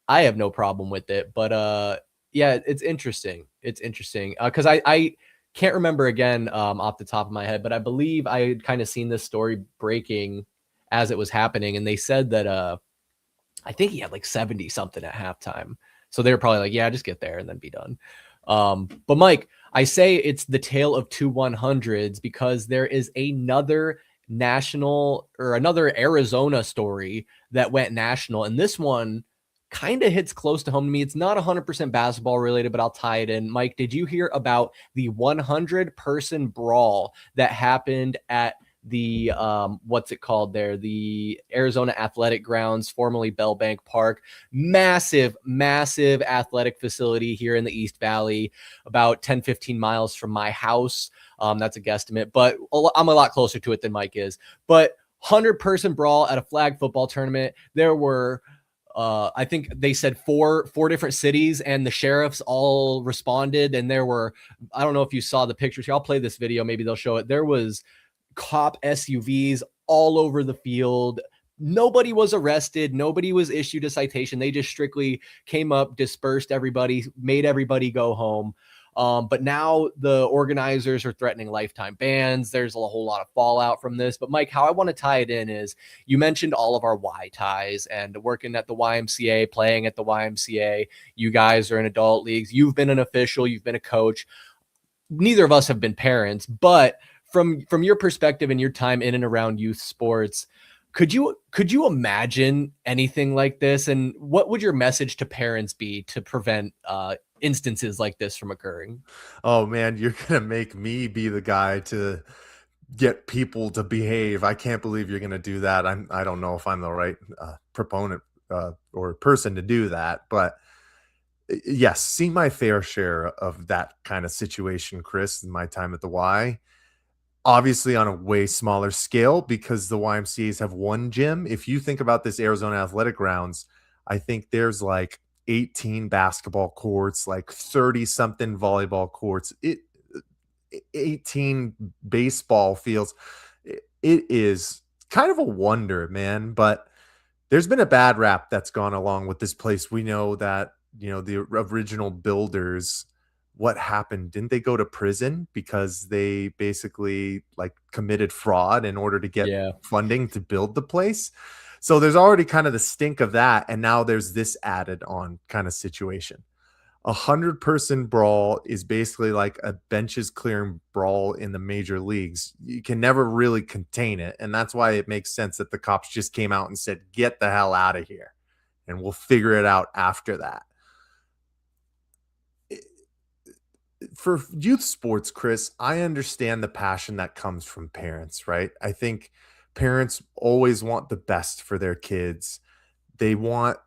I have no problem with it. But yeah, it's interesting. It's interesting because I can't remember again off the top of my head, but I believe I had kind of seen this story breaking as it was happening. And they said that I think he had like 70 something at halftime. So they were probably like, yeah, just get there and then be done. But Mike, I say it's the tale of 2 100s because there is another national or another Arizona story that went national. And this one kind of hits close to home to me. It's not 100% basketball related, but I'll tie it in. Mike, did you hear about the 100-person brawl that happened at the what's it called there, the Arizona Athletic Grounds, formerly Bell Bank Park? Massive athletic facility here in the East Valley, about 10-15 miles from my house. That's a guesstimate, but I'm a lot closer to it than Mike is. But 100-person brawl at a flag football tournament. There were I think they said four different cities, and the sheriffs all responded. And there were, I don't know if you saw the pictures here. I'll play this video. Maybe they'll show it. There was cop SUVs all over the field. Nobody was arrested. Nobody was issued a citation. They just strictly came up, dispersed everybody, made everybody go home. But now the organizers are threatening lifetime bans. There's a whole lot of fallout from this. But Mike, how I want to tie it in is you mentioned all of our Y ties and working at the YMCA, playing at the YMCA. You guys are in adult leagues. You've been an official. You've been a coach. Neither of us have been parents, but from your perspective and your time in and around youth sports, could you imagine anything like this? And what would your message to parents be to prevent instances like this from occurring? Oh man, you're gonna make me be the guy to get people to behave. I can't believe you're gonna do that. I don't know if I'm the right proponent or person to do that, but yes, see my fair share of that kind of situation, Chris, in my time at the Y. Obviously on a way smaller scale because the YMCA's have one gym. If you think about this Arizona Athletic Grounds, I think there's like 18 basketball courts, like 30 something volleyball courts, 18 baseball fields. It is kind of a wonder, man, but there's been a bad rap that's gone along with this place. We know that, the original builders, what happened? Didn't they go to prison because they basically like committed fraud in order to get Yeah. funding to build the place? So there's already kind of the stink of that. And now there's this added on kind of situation. 100-person brawl is basically like a benches clearing brawl in the major leagues. You can never really contain it. And that's why it makes sense that the cops just came out and said, get the hell out of here. And we'll figure it out after that. for youth sports, Chris, I understand the passion that comes from parents, right? I think parents always want the best for their kids. They want,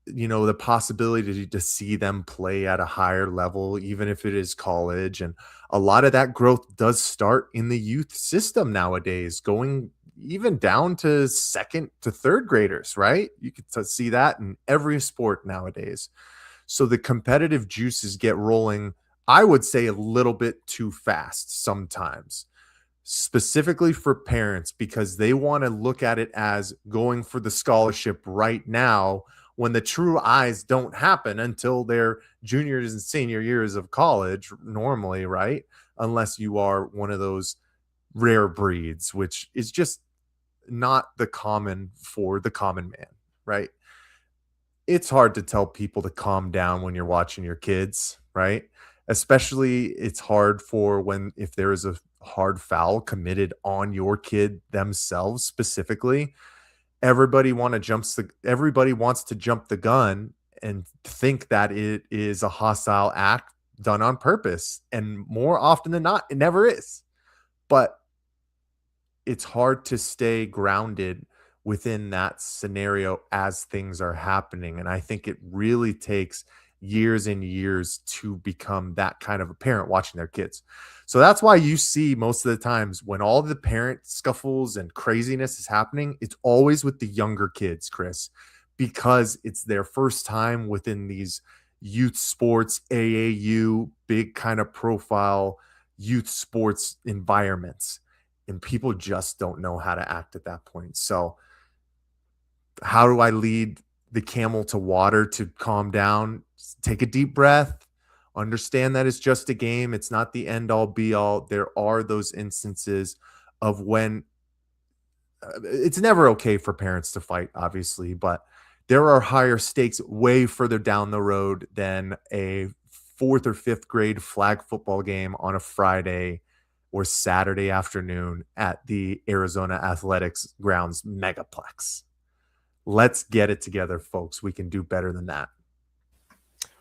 the possibility to see them play at a higher level, even if it is college. And a lot of that growth does start in the youth system nowadays, going even down to second to third graders, right? You could see that in every sport nowadays. So the competitive juices get rolling, I would say, a little bit too fast sometimes, specifically for parents, because they want to look at it as going for the scholarship right now when the true eyes don't happen until their juniors and senior years of college normally, right? Unless you are one of those rare breeds, which is just not the common for the common man, right? It's hard to tell people to calm down when you're watching your kids, right? Especially it's hard for when if there is a hard foul committed on your kid themselves specifically. Everybody wants to jump the gun and think that it is a hostile act done on purpose. And more often than not, it never is. But it's hard to stay grounded within that scenario as things are happening. And I think it really takes years and years to become that kind of a parent watching their kids. So that's why you see most of the times when all the parent scuffles and craziness is happening, it's always with the younger kids, Chris, because it's their first time within these youth sports, AAU, big kind of profile youth sports environments. And people just don't know how to act at that point. So how do I lead the camel to water to calm down? Take a deep breath. Understand that it's just a game. It's not the end all be all. There are those instances of when it's never okay for parents to fight, obviously, but there are higher stakes way further down the road than a fourth or fifth grade flag football game on a Friday or Saturday afternoon at the Arizona Athletics grounds megaplex. Let's get it together, folks. We can do better than that.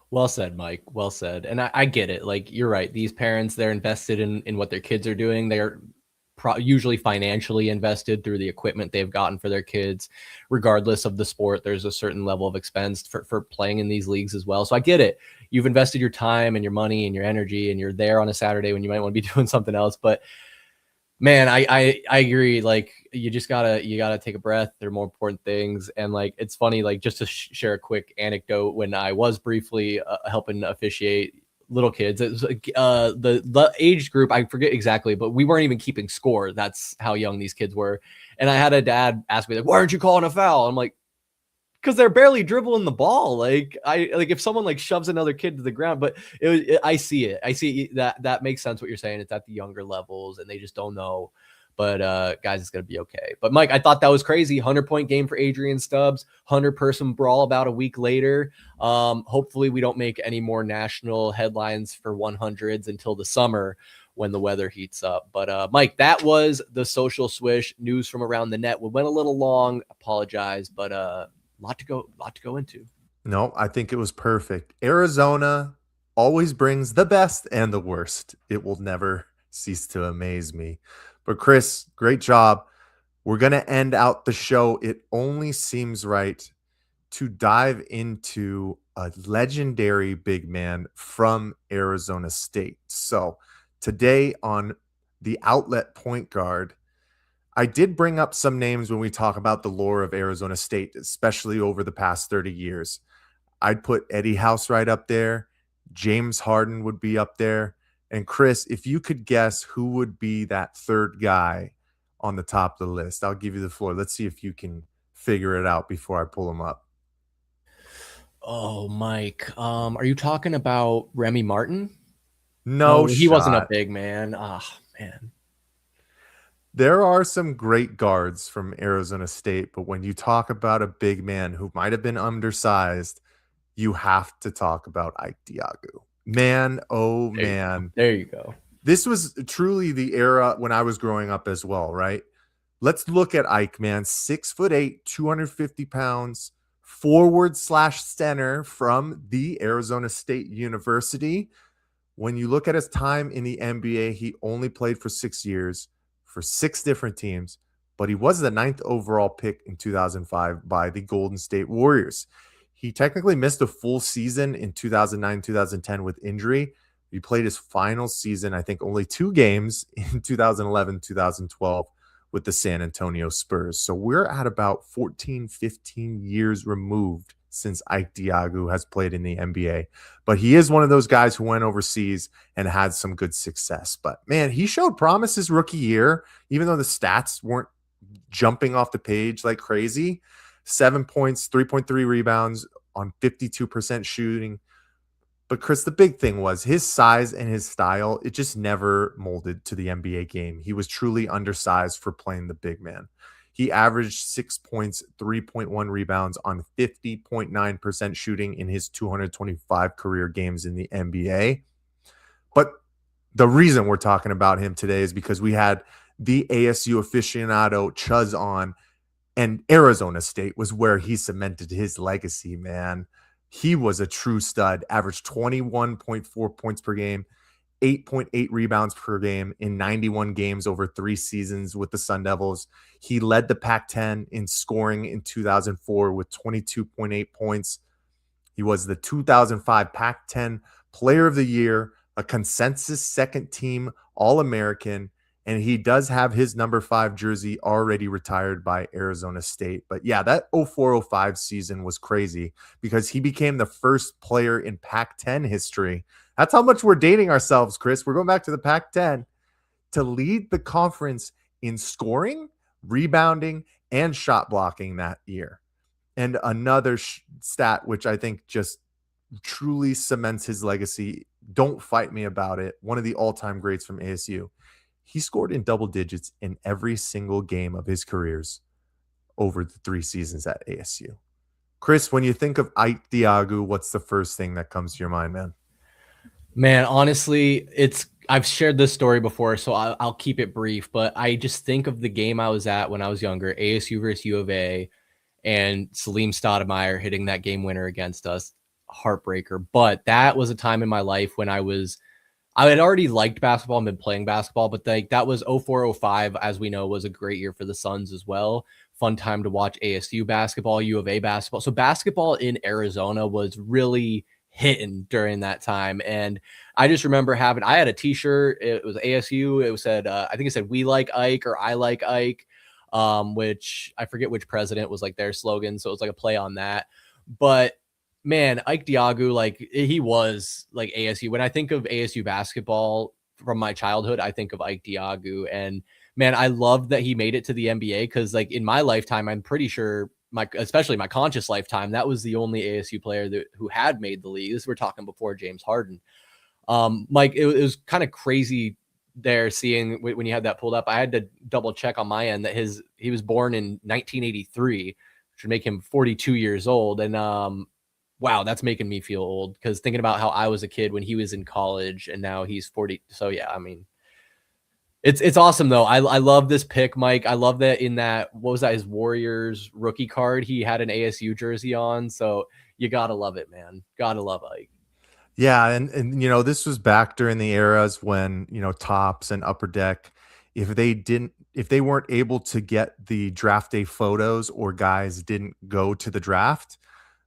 Well said, Mike. Well said. And I get it. Like, you're right. These parents, they're invested in what their kids are doing. They're usually financially invested through the equipment they've gotten for their kids. Regardless of the sport, there's a certain level of expense for playing in these leagues as well. So I get it. You've invested your time and your money and your energy, and you're there on a Saturday when you might want to be doing something else. But man, I agree. Like, you gotta take a breath. There are more important things. And like, it's funny, like, just to share a quick anecdote, when I was briefly helping officiate little kids, it was the age group, I forget exactly, but we weren't even keeping score. That's how young these kids were. And I had a dad ask me, like, why aren't you calling a foul? I'm like, because they're barely dribbling the ball. Like, if someone like shoves another kid to the ground, but I see that makes sense what you're saying. It's at the younger levels and they just don't know. But guys, it's gonna be okay. But Mike, I thought that was crazy. 100-point game for Adrian Stubbs. 100-person brawl about a week later. Hopefully we don't make any more national headlines for 100s until the summer when the weather heats up. But Mike, that was the social swish news from around the net. We went a little long. Apologize, but lot to go into. No, I think it was perfect. Arizona always brings the best and the worst. It will never cease to amaze me. But Chris, great job. We're going to end out the show. It only seems right to dive into a legendary big man from Arizona State. So today on the outlet point guard, I did bring up some names when we talk about the lore of Arizona State, especially over the past 30 years. I'd put Eddie House right up there. James Harden would be up there. And Chris, if you could guess who would be that third guy on the top of the list, I'll give you the floor. Let's see if you can figure it out before I pull him up. Oh, Mike. Are you talking about Remy Martin? No, he wasn't a big man. Oh, man. There are some great guards from Arizona State, but when you talk about a big man who might have been undersized, you have to talk about Ike Diogu. Man, oh man. There you go. This was truly the era when I was growing up as well, right? Let's look at Ike, man. 6'8", 250 pounds, forward/center from the Arizona State University. When you look at his time in the NBA, he only played for 6 years for 6 different teams, but he was the 9th overall pick in 2005 by the Golden State Warriors. He technically missed a full season in 2009, 2010 with injury. He played his final season, I think only 2 games in 2011, 2012 with the San Antonio Spurs. So we're at about 14, 15 years removed since Ike Diogu has played in the NBA. But he is one of those guys who went overseas and had some good success. But man, he showed promise his rookie year, even though the stats weren't jumping off the page like crazy. 7 points, 3.3 rebounds on 52% shooting. But Chris, the big thing was his size and his style. It just never molded to the NBA game. He was truly undersized for playing the big man. He averaged 6 points, 3.1 rebounds on 50.9% shooting in his 225 career games in the NBA. But the reason we're talking about him today is because we had the ASU aficionado Chuzz on, and Arizona State was where he cemented his legacy, man. He was a true stud, averaged 21.4 points per game, 8.8 rebounds per game in 91 games over 3 seasons with the Sun Devils. He led the Pac-10 in scoring in 2004 with 22.8 points. He was the 2005 Pac-10 Player of the Year, a consensus second team All-American, and he does have his number 5 jersey already retired by Arizona State. But yeah, that 04-05 season was crazy because he became the first player in Pac-10 history. That's how much we're dating ourselves, Chris. We're going back to the Pac-10 to lead the conference in scoring, rebounding, and shot blocking that year. And another stat, which I think just truly cements his legacy. Don't fight me about it. One of the all-time greats from ASU. He scored in double digits in every single game of his careers over the 3 seasons at ASU. Chris, when you think of Ike Diogu, what's the first thing that comes to your mind, man? Man, honestly, I've shared this story before, so I'll keep it brief, but I just think of the game I was at when I was younger, ASU versus UofA, and Salim Stoudemire hitting that game winner against us. Heartbreaker. But that was a time in my life when I had already liked basketball and been playing basketball, but that was 04-05, as we know, was a great year for the Suns as well. Fun time to watch ASU basketball, U of A basketball. So basketball in Arizona was really hitting during that time. And I just remember I had a t-shirt. It was ASU. It said, I think it said, "We like Ike" or "I like Ike," which I forget which president was like their slogan. So it was like a play on that. But man, Ike Diogu, like he was like ASU. When I think of ASU basketball from my childhood, I think of Ike Diogu. And man, I loved that he made it to the NBA because like in my lifetime, I'm pretty sure especially my conscious lifetime, that was the only ASU player who had made the league. We're talking before James Harden. Mike, it was kind of crazy there seeing when you had that pulled up. I had to double check on my end that he was born in 1983, which would make him 42 years old. And wow, that's making me feel old because thinking about how I was a kid when he was in college and now he's 40. So yeah, I mean, it's awesome though. I love this pick, Mike. I love that what was that, his Warriors rookie card? He had an ASU jersey on. So you gotta love it, man. Gotta love Ike. Yeah, and you know, this was back during the eras when, you know, Tops and Upper Deck, if they weren't able to get the draft day photos or guys didn't go to the draft,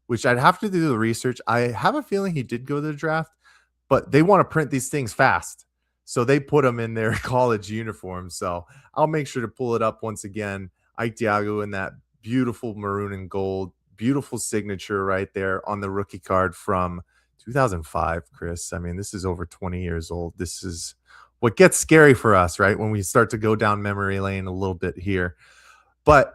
which I'd have to do the research. I have a feeling he did go to the draft, but they want to print these things fast. So they put them in their college uniform. So I'll make sure to pull it up once again. Ike Diogu in that beautiful maroon and gold, beautiful signature right there on the rookie card from 2005, Chris. I mean, this is over 20 years old. This is what gets scary for us, right? When we start to go down memory lane a little bit here. But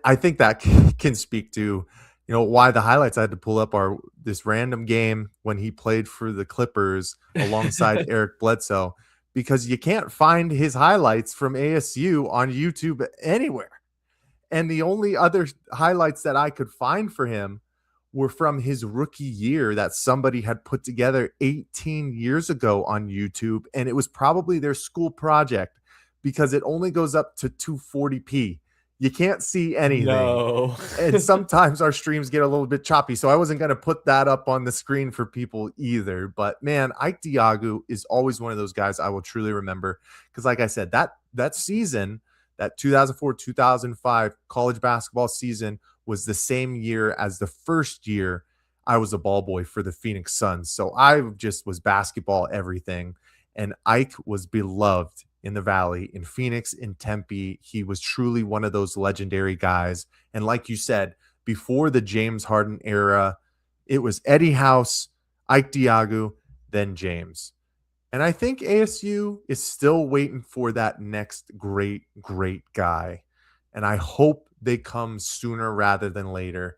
I think that can speak to, you know, why the highlights I had to pull up are this random game when he played for the Clippers alongside Eric Bledsoe, because you can't find his highlights from ASU on YouTube anywhere. And the only other highlights that I could find for him were from his rookie year that somebody had put together 18 years ago on YouTube. And it was probably their school project because it only goes up to 240p. You can't see anything. No. And sometimes our streams get a little bit choppy. So I wasn't going to put that up on the screen for people either. But man, Ike Diogu is always one of those guys I will truly remember. Because like I said, that season, that 2004-2005 college basketball season was the same year as the first year I was a ball boy for the Phoenix Suns. So I just was basketball everything. And Ike was beloved in the Valley, in Phoenix, in Tempe. He was truly one of those legendary guys. And like you said, before the James Harden era, it was Eddie House, Ike Diogu, then James. And I think ASU is still waiting for that next great, great guy. And I hope they come sooner rather than later.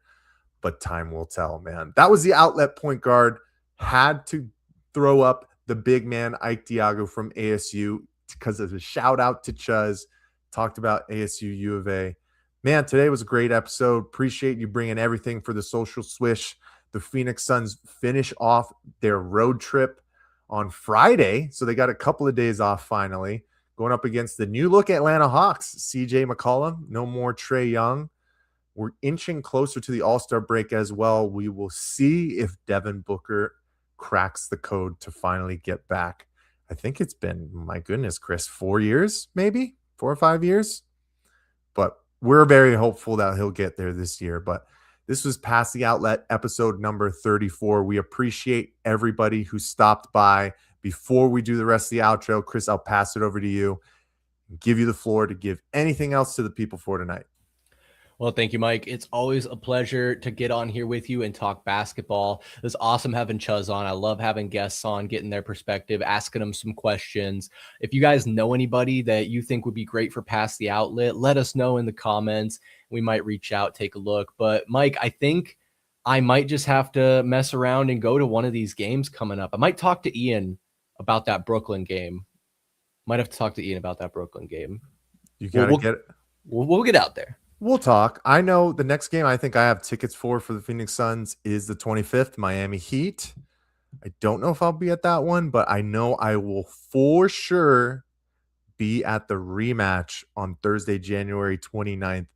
But time will tell, man. That was the outlet point guard. Had to throw up the big man, Ike Diogu from ASU, because of a shout out to Chuzz. Talked about ASU U of A. Man, today was a great episode. Appreciate you bringing everything for the social swish. The Phoenix Suns finish off their road trip on Friday. So they got a couple of days off finally. Going up against the new look Atlanta Hawks. CJ McCollum, no more Trae Young. We're inching closer to the All-Star break as well. We will see if Devin Booker cracks the code to finally get back. I think it's been, my goodness, Chris, 4 years, maybe 4 or 5 years. But we're very hopeful that he'll get there this year. But this was Past the Outlet, episode number 34. We appreciate everybody who stopped by. Before we do the rest of the outro, Chris, I'll pass it over to you and give you the floor to give anything else to the people for tonight. Well, thank you, Mike. It's always a pleasure to get on here with you and talk basketball. It's awesome having Chuzz on. I love having guests on, getting their perspective, asking them some questions. If you guys know anybody that you think would be great for Past the Outlet, let us know in the comments. We might reach out, take a look. But Mike, I think I might just have to mess around and go to one of these games coming up. I might talk to Ian about that Brooklyn game. Might have to talk to Ian about that Brooklyn game. You got to get it. We'll get out there. We'll talk. I know the next game I think I have tickets for the Phoenix Suns is the 25th, Miami Heat. I don't know if I'll be at that one, but I know I will for sure be at the rematch on Thursday, January 29th,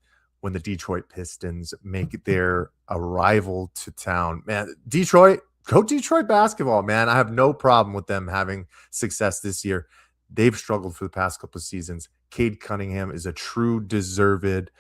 when the Detroit Pistons make their arrival to town. Man, Detroit, go Detroit basketball, man. I have no problem with them having success this year. They've struggled for the past couple of seasons. Cade Cunningham is a true deserved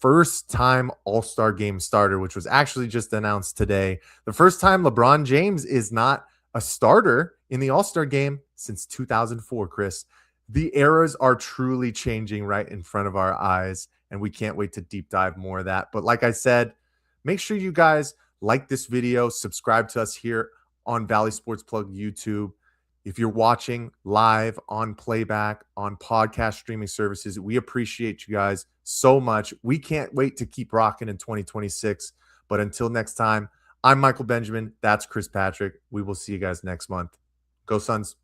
first-time All-Star game starter, which was actually just announced today. The first time LeBron James is not a starter in the All-Star game since 2004, Chris. The eras are truly changing right in front of our eyes, and we can't wait to deep dive more of that. But like I said, make sure you guys like this video, subscribe to us here on Valley Sports Plug YouTube. If you're watching live, on playback, on podcast streaming services, we appreciate you guys so much. We can't wait to keep rocking in 2026. But until next time, I'm Michael Benjamin. That's Chris Patrick. We will see you guys next month. Go Suns.